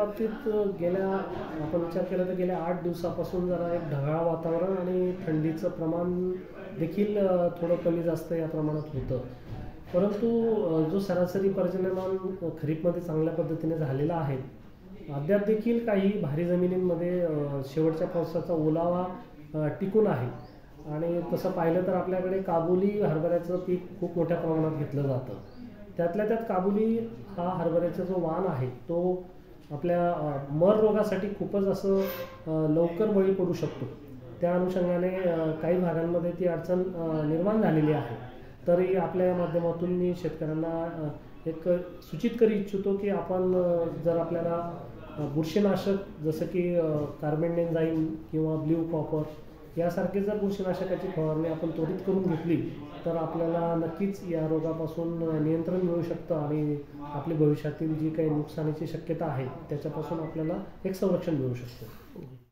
बाबतीत आपण विचार केला तर गेल्या 8 दिवसापासून जरा एक ढगाळ वातावरण आणि थंडीचं प्रमाण देखील थोडं कमी जास्त या प्रमाणात होतं. परंतु जो सरासरी पर्जन्यमान खरीपमध्ये चांगल्या पद्धतीने झालेला आहे. अद्याप देखील काही भारी जमिनींमध्ये शेवटच्या पावसाचा ओलावा टिकून आहे आणि तसं पाहिलं तर आपल्याकडे काबुली हरभऱ्याचं पीक खूप मोठ्या प्रमाणात घेतलं जातं. त्यातल्या त्यात काबुली हा हरभऱ्याचा जो वाण आहे तो आपल्या मर रोगासाठी खूपच असं लवकर बळी पडू शकतो. त्या अनुषंगाने काही भागांमध्ये ती अडचण निर्माण झालेली आहे. तरी आपल्या माध्यमातून मी शेतकऱ्यांना एक सूचित करू इच्छितो की आपण जर आपल्याला बुरशीनाशक जसं की कार्बेंडेनझाईम किंवा ब्ल्यू कॉपर यासारखे जर बुरशीनाशकाची फवारणी आपण त्वरित करून घेतली तर आपल्याला नक्कीच या रोगापासून नियंत्रण मिळू शकतं आणि आपली भविष्यातील जी काही नुकसानीची शक्यता आहे त्याच्यापासून आपल्याला एक संरक्षण मिळू शकतं.